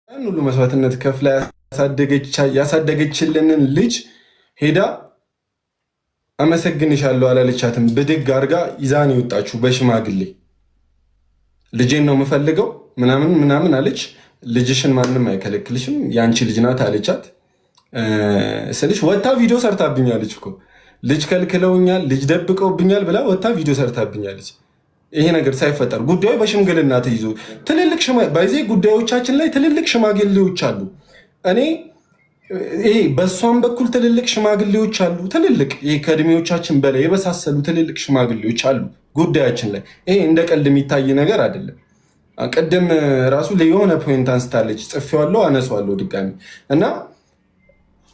ሁሉ መስዋዕትነት ከፍላ ያሳደገችልንን ልጅ ሄዳ አመሰግንሻለሁ አላለቻትም። ብድግ አድርጋ ይዛን የወጣችሁ በሽማግሌ ልጄን ነው የምፈልገው ምናምን አለች። ልጅሽን ማንም አይከለክልሽም ያንቺ ልጅ ናት አለቻት። ስልሽ ወታ ቪዲዮ ሰርታብኛለች እኮ ልጅ ከልክለውኛል፣ ልጅ ደብቀውብኛል ብላ ወታ ቪዲዮ ሰርታብኛለች። ይሄ ነገር ሳይፈጠር ጉዳዩ በሽምግልና ተይዞ ትልልቅ ጉዳዮቻችን ላይ ትልልቅ ሽማግሌዎች አሉ። እኔ ይሄ በሷም በኩል ትልልቅ ሽማግሌዎች አሉ። ትልልቅ ይሄ ከእድሜዎቻችን በላይ የበሳሰሉ ትልልቅ ሽማግሌዎች አሉ ጉዳያችን ላይ። ይሄ እንደ ቀልድ የሚታይ ነገር አይደለም። ቅድም ራሱ የሆነ ፖይንት አንስታለች፣ ጽፌዋለሁ፣ አነሳዋለሁ ድጋሚ እና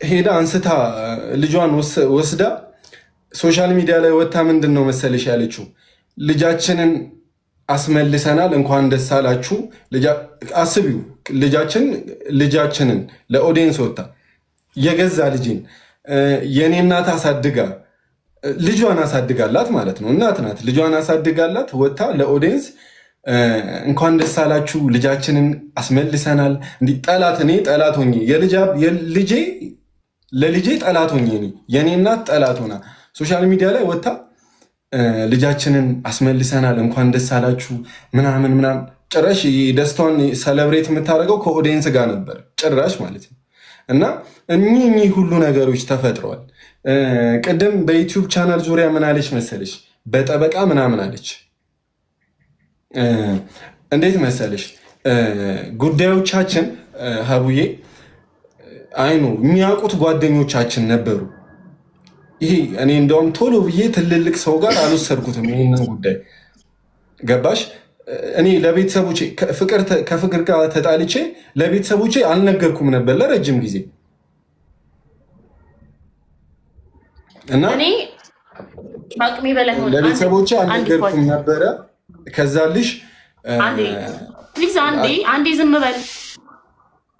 ሄዳ አንስታ ልጇን ወስዳ ሶሻል ሚዲያ ላይ ወታ ምንድን ነው መሰለሽ ያለችው ልጃችንን አስመልሰናል እንኳን ደስ አላችሁ። አስቢው ልጃችንን ለኦዲየንስ ወታ የገዛ ልጅን የኔ እናት አሳድጋ ልጇን አሳድጋላት ማለት ነው። እናት ናት፣ ልጇን አሳድጋላት ወታ ለኦዲየንስ እንኳን ደስ አላችሁ ልጃችንን አስመልሰናል። እንዲህ ጠላት እኔ ጠላት ሆኜ ለልጄ ጠላት ሆኜ የኔ እናት ጠላት ሆና ሶሻል ሚዲያ ላይ ወታ ልጃችንን አስመልሰናል እንኳን ደስ አላችሁ ምናምን ጭራሽ ደስታውን ሰለብሬት የምታደርገው ከኦዲየንስ ጋር ነበር ጭራሽ ማለት ነው። እና እኚህ ሁሉ ነገሮች ተፈጥረዋል። ቅድም በዩቲዩብ ቻናል ዙሪያ ምን አለች መሰለሽ? በጠበቃ ምናምን አለች። እንዴት መሰለሽ ጉዳዮቻችን ሀቡዬ አይኑ የሚያውቁት ጓደኞቻችን ነበሩ። ይሄ እኔ እንደውም ቶሎ ብዬ ትልልቅ ሰው ጋር አልወሰድኩትም ይህንን ጉዳይ ገባሽ? እኔ ለቤተሰቦቼ ከፍቅር ጋር ተጣልቼ ለቤተሰቦቼ አልነገርኩም ነበር ለረጅም ጊዜ እና ለቤተሰቦቼ አልነገርኩም ነበረ። ከዛ ልሽ አንዴ ዝም በል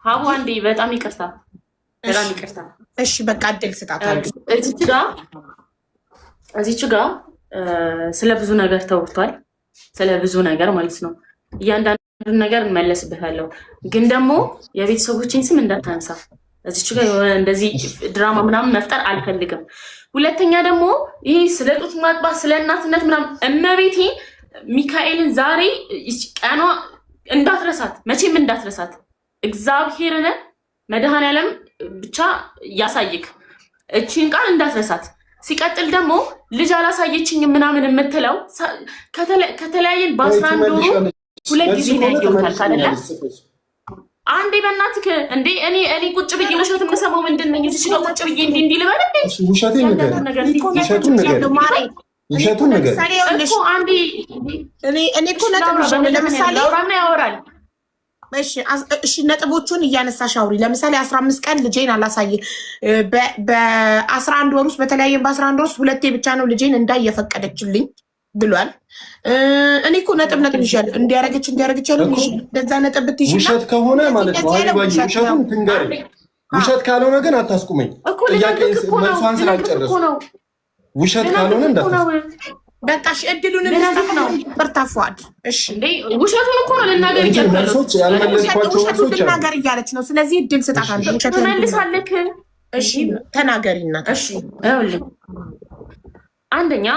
ሀቡ፣ አንዴ በጣም ይቅርታ። እሺ በቃ እድል ስጣት። እዚች ጋ ስለ ብዙ ነገር ተወርቷል፣ ስለ ብዙ ነገር ማለት ነው። እያንዳንዱን ነገር እንመለስበታለሁ፣ ግን ደግሞ የቤተሰቦችን ስም እንዳታነሳ። እዚች ጋ የሆነ እንደዚህ ድራማ ምናምን መፍጠር አልፈልግም። ሁለተኛ ደግሞ ይሄ ስለ ጡት ማጥባት ስለ እናትነት ምናምን እመቤቴ ሚካኤልን ዛሬ ቀኗ እንዳትረሳት፣ መቼም እንዳትረሳት። እግዚአብሔርን መድኃኔዓለም ብቻ ያሳይክ፣ እቺን ቃል እንዳትረሳት። ሲቀጥል ደግሞ ልጅ አላሳየችኝ ምናምን የምትለው ከተለያየን በ11 ወሩ 2 ጊዜ ነው ያየሁታል ካደለ። አንዴ በእናትህ እንዴ እኔ ቁጭ ብዬ ውሸት የምሰማው ምንድን ነው? እዚህ ጋር ቁጭ ብዬ እንዲህ ልበል እንዴ? ውሸቱን ነገር ለምሳሌ ያወራል። እሺ ነጥቦቹን እያነሳሽ አውሪ። ለምሳሌ 15 ቀን ልጄን አላሳየ በ11 ወር ውስጥ በተለያየን በ11 ወር ውስጥ 2 ብቻ ነው ልጄን እንዳየፈቀደችልኝ ብሏል። እኔ እኮ ነጥብ ይሻል እንዲያረገች ያለ እንደዛ ነጥብ ብትይሽ ውሸት ከሆነ ማለት ነው። ውሸቱን ትንገሪ። ውሸት ካልሆነ ግን አታስቁመኝ። ጥያቄ መልሷን ስላልጨረሱ ውሸት ካልሆነ እንዳታስቁመኝ። በቃሽ እድሉን እንስጣት ነው። በርታፏድ እሺ እንዴ ውሸቱን እኮ ነው ልናገር ልናገር እያለች ነው። ስለዚህ እድል ስጣት። አንተ ውሸቱን መልሳለክ። እሺ ተናገሪና። እሺ ይኸውልህ አንደኛ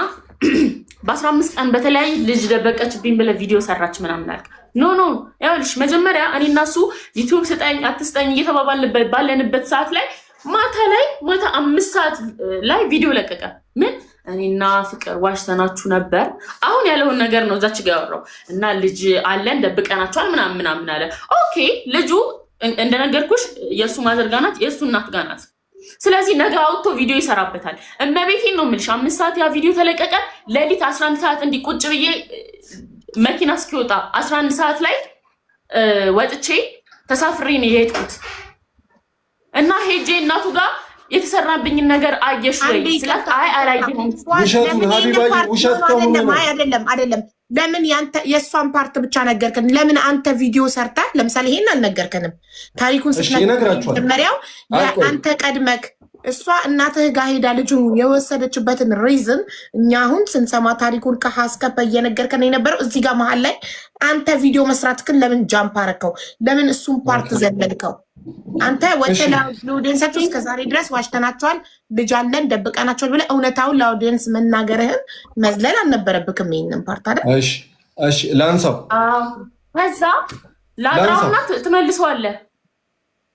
በ15 ቀን በተለያየ ልጅ ደበቀችብኝ ብለህ ቪዲዮ ሰራች ምናምን አልክ። ኖ ይኸውልሽ መጀመሪያ እኔ እና እሱ ዩቲዩብ ስጠኝ አትስጠኝ እየተባባልንበት ባለንበት ሰዓት ላይ ማታ 5 ሰዓት ላይ ቪዲዮ ለቀቀ። ምን እኔና ፍቅር ዋሽተናችሁ ነበር። አሁን ያለውን ነገር ነው እዛች ጋር ያወራው እና ልጅ አለን ደብቀናችኋል ምናምን አለ። ኦኬ ልጁ እንደነገርኩሽ የእሱ ማዘር ጋር ናት፣ የእሱ እናት ጋር ናት። ስለዚህ ነገ አውጥቶ ቪዲዮ ይሰራበታል። እመቤቴን ነው የምልሽ 5 ሰዓት ያ ቪዲዮ ተለቀቀ። ሌሊት 11 ሰዓት እንዲህ ቁጭ ብዬ መኪና እስኪወጣ 11 ሰዓት ላይ ወጥቼ ተሳፍሬ ነው የሄድኩት እና ሄጄ እናቱ ጋር የተሰራብኝን ነገር አየሽ ወይ ስላት አይ አላየሁም። ውሸት ከሆነ አይደለም። ለምን የእሷን ፓርት ብቻ ነገርከን? ለምን አንተ ቪዲዮ ሰርተህ ለምሳሌ ይሄን አልነገርከንም? ታሪኩን ስትነግረው መጀመሪያው አንተ ቀድመክ እሷ እናትህ ጋር ሄዳ ልጁን የወሰደችበትን ሪዝን እኛ አሁን ስንሰማ ታሪኩን ከሀስከበ እየነገርከን የነበረው እዚህ ጋር መሀል ላይ አንተ ቪዲዮ መስራትክን ለምን ጃምፕ አረከው? ለምን እሱን ፓርት ዘለልከው? አንተ ወደ ለኦዲየንሳቸው እስከዛሬ ድረስ ዋሽተናቸዋል፣ ልጅ አለን ደብቀናቸዋል ብለህ እውነታውን ለኦዲየንስ መናገርህን መዝለል አልነበረብክም። ይሄንን ፓርት አይደል? እሺ ላንሳው። ከዛ ላጥራውና ትመልሰዋለህ።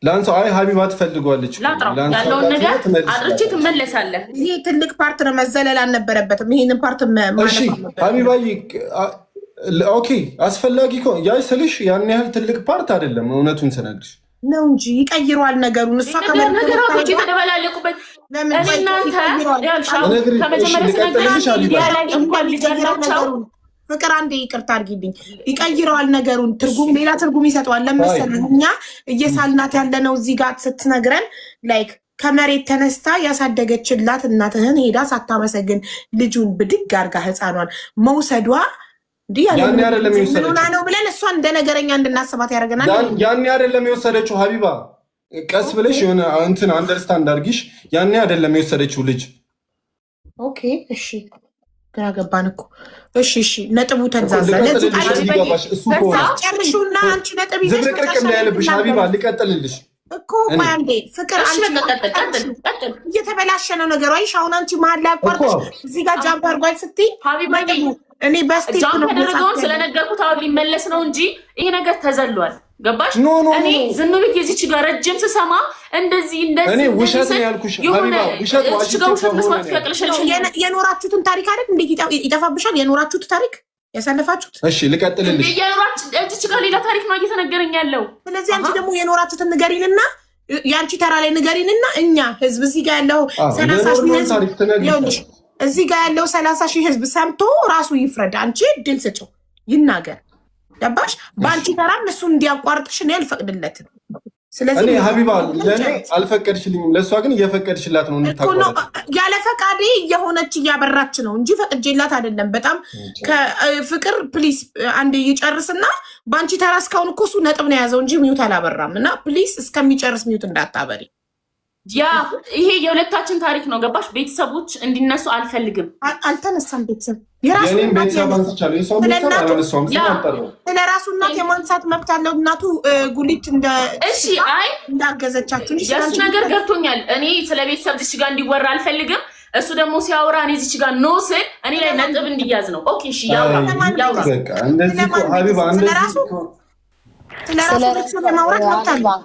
ላንሳው። አይ ሀቢባ ትፈልጓለች። ያለውን ነገር አድርቼ ትመለሳለህ። ይሄ ትልቅ ፓርት ነው፣ መዘለል አልነበረበትም። ይሄንን ፓርት እሺ ሀቢባዬ ኦኬ፣ አስፈላጊ ያ ስልሽ ያን ያህል ትልቅ ፓርት አይደለም። እውነቱን ስነግርሽ ነው እንጂ ይቀይረዋል ነገሩን። እሷ ነገሮች የተደበላለቁበት ፍቅር አንዴ ይቅርታ አድርጊልኝ፣ ይቀይረዋል ነገሩን። ትርጉም ሌላ ትርጉም ይሰጠዋል። ለመሰለን እኛ እየሳልናት ያለነው እዚህ ጋር ስትነግረን ላይክ ከመሬት ተነስታ ያሳደገችላት እናትህን ሄዳ ሳታመሰግን ልጁን ብድግ አርጋ ህፃኗን መውሰዷ ሆና ነው ብለን እሷን እንደ ነገረኛ እንድናስባት ያደርገናል። ያኔ አይደለም የወሰደችው ሀቢባ፣ ቀስ ብለሽ የሆነ እንትን አንደርስታንድ አድርጊሽ። ያኔ አይደለም የወሰደችው ልጅ። ኦኬ እሺ፣ ግራ ገባን እኮ። እሺ ነጥቡ ተንዛዛ። ጨርሹና አንቺ ነጥብ ይዘሽ ዝብርቅርቅ እንዳይልብሽ ሀቢባ፣ ልቀጥልልሽ እኮ አንዴ ፍቅር እየተበላሸ ነው ነገሩ። አይሽ አሁን አንቺ መሀል ላይ አቋርጠሽ እዚህ ጋር ጃምፕ አድርጓል ስትይ ሀቢባ እኔ በስቴፕ ነው ያደረገውን ስለነገርኩት አሁን ሊመለስ ነው እንጂ ይሄ ነገር ተዘሏል። ገባሽ? እኔ ዝም ብዬ እዚች ጋር ረጅም ስሰማ እንደዚህ እኔ ውሸት ነው ያልኩሽ ሀቢባ፣ ውሸት መስማት ፈቅልሽልሽ የኖራችሁትን ታሪክ አይደል? እንዴት ይጠፋብሻል? የኖራችሁት ታሪክ ያሳለፋችሁት። እሺ ልቀጥልልሽ። እዚች ጋር ሌላ ታሪክ ነው እየተነገረኝ ያለው። ስለዚህ አንቺ ደግሞ የኖራችሁትን ንገሪንና የአንቺ ተራ ላይ ንገሪንና እኛ ህዝብ እዚህ ጋር ያለው 30 እዚህ ጋር ያለው 30,000 ህዝብ ሰምቶ ራሱ ይፍረድ። አንቺ ድል ስጭው ይናገር። ገባሽ? በአንቺ ተራም እሱ እንዲያቋርጥሽ እኔ አልፈቅድለትም። ስለዚህ እኔ ሀቢባ ለእኔ አልፈቀድሽልኝም፣ ለእሷ ግን እየፈቀድሽላት ነው። ያለ ፈቃዴ እየሆነች እያበራች ነው እንጂ ፈቅጄላት አይደለም። በጣም ፍቅር ፕሊስ አንድ ይጨርስና በአንቺ ተራ እስካሁን እኮ እሱ ነጥብ ነው የያዘው እንጂ ሚዩት አላበራም። እና ፕሊስ እስከሚጨርስ ሚዩት እንዳታበሪ። ያ ይሄ የሁለታችን ታሪክ ነው። ገባሽ? ቤተሰቦች እንዲነሱ አልፈልግም። አልተነሳም ቤተሰብ ስለራሱ እናት የማንሳት መብት አለው። እናቱ ጉሊት እንዳገዘቻችሁ የእሱ ነገር ገብቶኛል። እኔ ስለ ቤተሰብ እዚህ ጋር እንዲወራ አልፈልግም። እሱ ደግሞ ሲያወራ እኔ እዚህ ጋር ኖ ስል እኔ ላይ ነጥብ እንዲያዝ ነው። ኦኬ እሺ፣ ያውራ ስለራሱ ቤተሰብ የማውራት መብት አለው።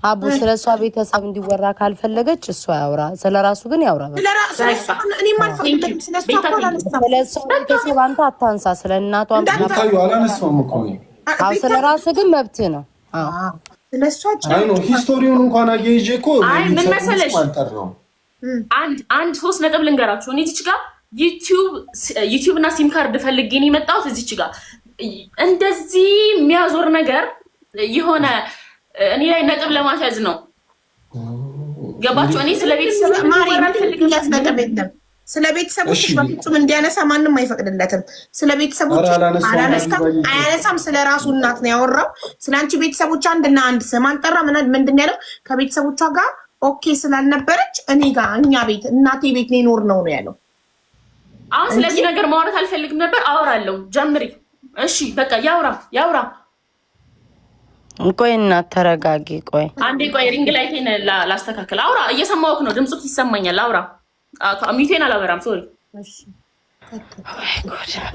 አቡ ስለ እሷ ቤተሰብ እንዲወራ ካልፈለገች እሷ ያውራ፣ ስለ ራሱ ግን ያውራ። ስለ ቤተሰብ አንተ አታንሳ፣ ስለ እናቷ ስለ ራሱ ግን መብት ነው። ሂስቶሪውን እንኳን አያይዤ እኮ ምን መሰለሽ፣ አንድ 3 ነጥብ ልንገራችሁ። እኔ እዚች ጋር ዩቲዩብ እና ሲም ካርድ ፈልጌ ነው የመጣሁት። እዚች ጋር እንደዚህ የሚያዞር ነገር የሆነ እኔ ላይ ነጥብ ለማስያዝ ነው። ገባችሁ? እኔ ስለ ቤተሰብ ስለ ቤተሰቦች በፍጹም እንዲያነሳ ማንም አይፈቅድለትም። ስለ ቤተሰቦች አያነሳም። ስለ ራሱ እናት ነው ያወራው። ስለ አንቺ ቤተሰቦች አንድና አንድ ስም አልጠራ። ምንድን ያለው ከቤተሰቦቿ ጋር ኦኬ ስላልነበረች እኔ ጋር እኛ ቤት እናቴ ቤት ሊኖር ነው ያለው። አሁን ስለዚህ ነገር ማውራት አልፈልግም ነበር። አወራለሁ። ጀምሪ። እሺ በቃ ያውራ። ቆይ እናት ተረጋጊ። ቆይ አንዴ ቆይ፣ ሪንግ ላይቴን ላስተካክል። አውራ፣ እየሰማሁህ ነው። ድምፁ ይሰማኛል። አውራ። ሚቴን አላበራም። ሶሪ።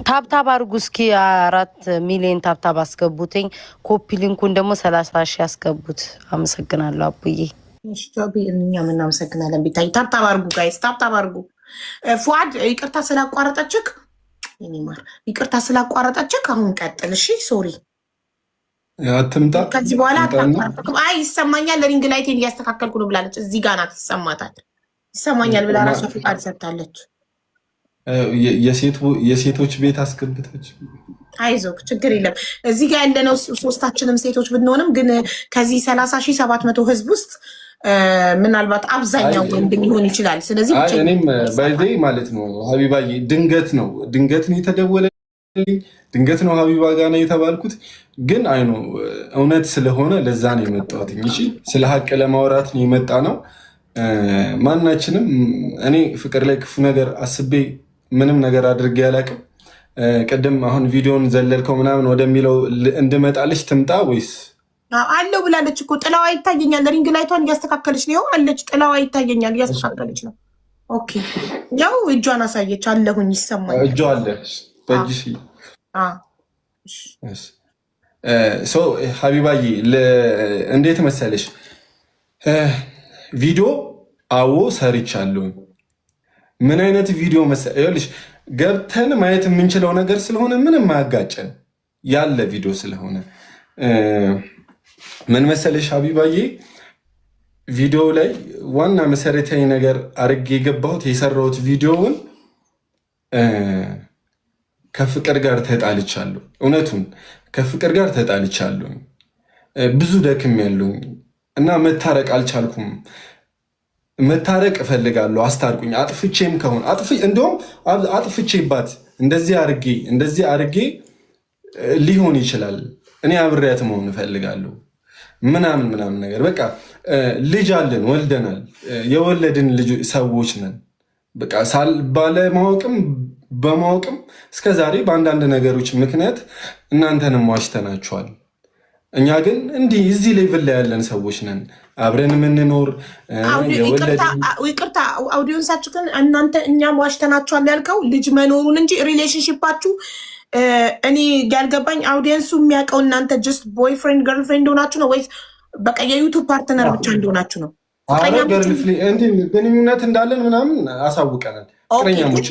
ታብታብ አድርጉ እስኪ 4 ሚሊዮን ታብታብ አስገቡትኝ። ኮፒ ሊንኩን ደግሞ 30,000 ያስገቡት። አመሰግናለሁ አቡዬ። እኛም እናመሰግናለን። ቤታዬ ታብታብ አድርጉ ጋይስ፣ ታብታብ አድርጉ። ፉአድ ይቅርታ ስላቋረጠችክ፣ ይቅርታ ስላቋረጠችክ አሁን ቀጥል። እሺ ሶሪ አትምጣ። ከዚህ በኋላ አታቋርጥም። አይ ይሰማኛል፣ ሪንግ ላይቴን እያስተካከልኩ ነው ብላለች። እዚህ ጋር ናት። ይሰማታል፣ ይሰማኛል ብላ ራሷ ፍቃድ ሰጥታለች። የሴቶች ቤት አስገብተች። አይዞክ ችግር የለም። እዚህ ጋር ያለነው ሶስታችንም ሴቶች ብንሆንም ግን ከዚህ 30,700 ህዝብ ውስጥ ምናልባት አብዛኛው ወንድ ሊሆን ይችላል። ስለዚህ እኔም ባይዜ ማለት ነው ሀቢባዬ፣ ድንገት ነው የተደወለልኝ፣ ድንገት ነው ሀቢባ ጋር ነው የተባልኩት። ግን አይኖ እውነት ስለሆነ ለዛ ነው የመጣሁት። እሺ ስለ ሀቅ ለማውራት ነው የመጣ ነው። ማናችንም እኔ ፍቅር ላይ ክፉ ነገር አስቤ ምንም ነገር አድርጌ አላውቅም። ቅድም አሁን ቪዲዮን ዘለልከው ምናምን ወደሚለው እንድመጣልሽ ትምጣ ወይስ አለው ብላለች እኮ ጥላዋ ይታየኛል። ሪንግ ላይቷን እያስተካከለች ነው አለች። ጥላዋ ይታየኛል እያስተካከለች ነው። ኦኬ ያው እጇን አሳየች። አለሁኝ ይሰማኛል። እጇ አለ በእጅሽ። ሀቢባዬ እንዴት መሰለሽ ቪዲዮ አዎ ሰርቻለሁ። ምን አይነት ቪዲዮ መሰለሽ ገብተን ማየት የምንችለው ነገር ስለሆነ ምንም ማያጋጨን ያለ ቪዲዮ ስለሆነ ምን መሰለሽ ሀቢባዬ ቪዲዮ ላይ ዋና መሰረታዊ ነገር አድርጌ የገባሁት የሰራሁት ቪዲዮውን ከፍቅር ጋር ተጣልቻለሁ። እውነቱን ከፍቅር ጋር ተጣልቻለሁ። ብዙ ደክም ያለሁኝ እና መታረቅ አልቻልኩም። መታረቅ እፈልጋለሁ። አስታርቁኝ። አጥፍቼም ከሆነ እንደውም አጥፍቼባት እንደዚህ አድርጌ ሊሆን ይችላል። እኔ አብሬያት መሆን እፈልጋለሁ ምናምን ነገር በቃ ልጅ አለን፣ ወልደናል፣ የወለድን ልጅ ሰዎች ነን። በቃ ባለማወቅም በማወቅም እስከዛሬ በአንዳንድ ነገሮች ምክንያት እናንተንም ዋሽተናችኋል። እኛ ግን እንዲህ እዚህ ሌቭል ላይ ያለን ሰዎች ነን፣ አብረን የምንኖር ይቅርታ አውዲየንሳችሁ ግን እናንተ እኛም ዋሽተናችኋል ያልከው ልጅ መኖሩን እንጂ ሪሌሽንሽፓችሁ እኔ ያልገባኝ አውዲየንሱ የሚያውቀው እናንተ ጀስት ቦይፍሬንድ ገርልፍሬንድ ሆናችሁ ነው ወይስ በቃ የዩቱብ ፓርትነር ብቻ እንደሆናችሁ ነው? ግንኙነት እንዳለን ምናምን አሳውቀናል።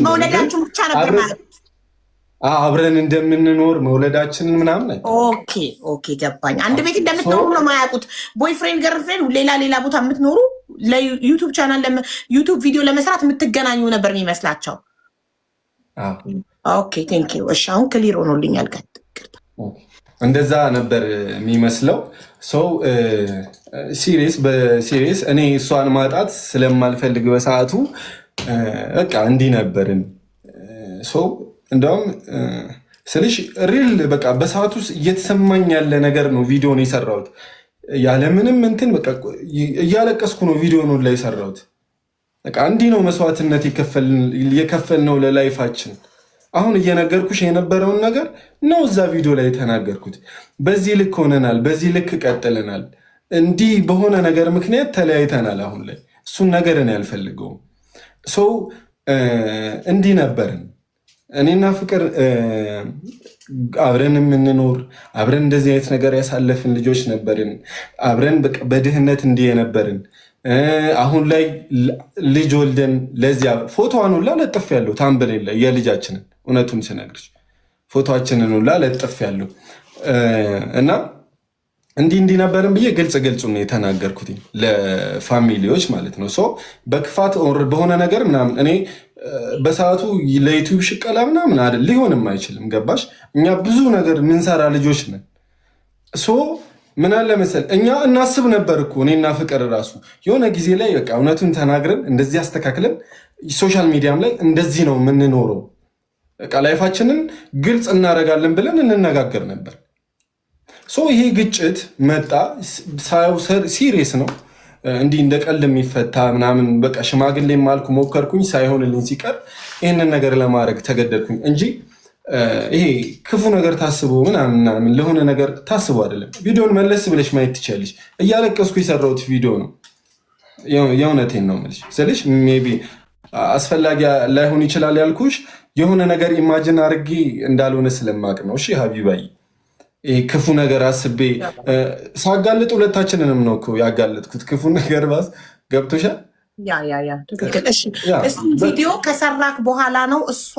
መውለዳችሁ ብቻ ነበር ማለት አብረን እንደምንኖር መውለዳችንን ምናምን። ኦኬ ገባኝ። አንድ ቤት እንደምትኖሩ ነው የማያውቁት። ቦይፍሬንድ ገርልፍሬንድ ሌላ ቦታ የምትኖሩ ለዩቱብ ቻናል ዩቱብ ቪዲዮ ለመስራት የምትገናኙ ነበር የሚመስላቸው። ኦኬ ቴንክ ዩ። እሺ አሁን ክሊር ሆኖልኛል። እንደዛ ነበር የሚመስለው። ሰው በሲሪየስ እኔ እሷን ማጣት ስለማልፈልግ በሰዓቱ በቃ እንዲህ ነበርን። ሰው እንደውም ስልሽ ሪል በቃ በሰዓቱ እየተሰማኝ ያለ ነገር ነው ቪዲዮን የሰራሁት። ያለምንም እንትን በቃ እያለቀስኩ ነው ቪዲዮን ላይ የሰራሁት። በቃ እንዲህ ነው መስዋዕትነት የከፈልነው ለላይፋችን። አሁን እየነገርኩሽ የነበረውን ነገር ነው እዛ ቪዲዮ ላይ የተናገርኩት። በዚህ ልክ ሆነናል፣ በዚህ ልክ ቀጥለናል። እንዲህ በሆነ ነገር ምክንያት ተለያይተናል። አሁን ላይ እሱን ነገር እኔ አልፈልገውም። ሰው እንዲህ ነበርን እኔና ፍቅር አብረን የምንኖር አብረን እንደዚህ አይነት ነገር ያሳለፍን ልጆች ነበርን። አብረን በድህነት እንዲህ የነበርን አሁን ላይ ልጅ ወልደን ለዚያ ፎቶዋን ሁላ ለጥፍ ያለው ታምብሌል የልጃችንን እውነቱን ስነግርሽ ፎቶችንን ሁላ ለጥፍ ያለው እና እንዲህ ነበርን ብዬ ግልጽ ነው የተናገርኩት ለፋሚሊዎች ማለት ነው። በክፋት በሆነ ነገር ምናምን እኔ በሰዓቱ ለዩቲዩብ ሽቀላ ምናምን አይደል፣ ሊሆንም አይችልም። ገባሽ? እኛ ብዙ ነገር ምንሰራ ልጆች ነን። ምን አለ መሰል እኛ እናስብ ነበር እኮ እኔና ፍቅር ራሱ የሆነ ጊዜ ላይ በቃ እውነቱን ተናግረን እንደዚህ አስተካክለን ሶሻል ሚዲያም ላይ እንደዚህ ነው የምንኖረው፣ በቃ ላይፋችንን ግልጽ እናደርጋለን ብለን እንነጋገር ነበር። ይሄ ግጭት መጣ። ሳየው ሲሪየስ ነው፣ እንዲህ እንደ ቀልድ የሚፈታ ምናምን በቃ ሽማግሌ ማልኩ ሞከርኩኝ፣ ሳይሆንልኝ ሲቀር ይህንን ነገር ለማድረግ ተገደድኩኝ እንጂ ይሄ ክፉ ነገር ታስቦ ምናምን ለሆነ ነገር ታስቦ አይደለም። ቪዲዮን መለስ ብለሽ ማየት ትችያለሽ። እያለቀስኩ የሰራሁት ቪዲዮ ነው። የእውነቴን ነው የምልሽ ስልሽ ሜይ ቢ አስፈላጊ ላይሆን ይችላል ያልኩሽ የሆነ ነገር ኢማጅን አድርጌ እንዳልሆነ ስለማቅ ነው። እሺ ሀቢባዬ፣ ክፉ ነገር አስቤ ሳጋልጥ ሁለታችንንም ነው እኮ ያጋለጥኩት። ክፉ ነገር ባስ ገብቶሻል? ያ ትክክል። እሺ ቪዲዮ ከሰራክ በኋላ ነው እሷ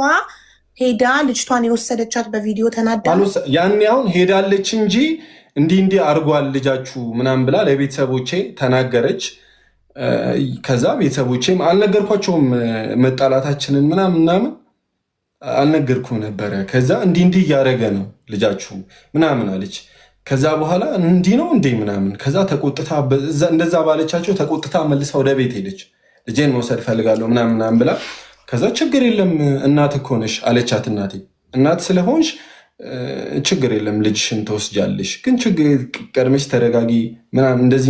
ሄዳ ልጅቷን የወሰደቻት በቪዲዮ ተናዳ ያኔ አሁን ሄዳለች እንጂ እንዲህ አርጓል ልጃችሁ ምናምን ብላ ለቤተሰቦቼ ተናገረች። ከዛ ቤተሰቦቼም አልነገርኳቸውም መጣላታችንን ምናምን አልነገርኩም ነበረ። ከዛ እንዲህ እያደረገ ነው ልጃችሁ ምናምን አለች። ከዛ በኋላ እንዲህ ነው እንዴ ምናምን ከዛ ተቆጥታ እንደዛ ባለቻቸው ተቆጥታ መልሳ ወደ ቤት ሄደች። ልጄን መውሰድ ፈልጋለሁ ምናምን ብላ ከዛ ችግር የለም እናት እኮ ነሽ አለቻት። እናቴ እናት ስለሆንሽ ችግር የለም ልጅሽን ተወስጃለሽ፣ ግን ችግር ቀድመሽ ተረጋጊ ምናምን እንደዚህ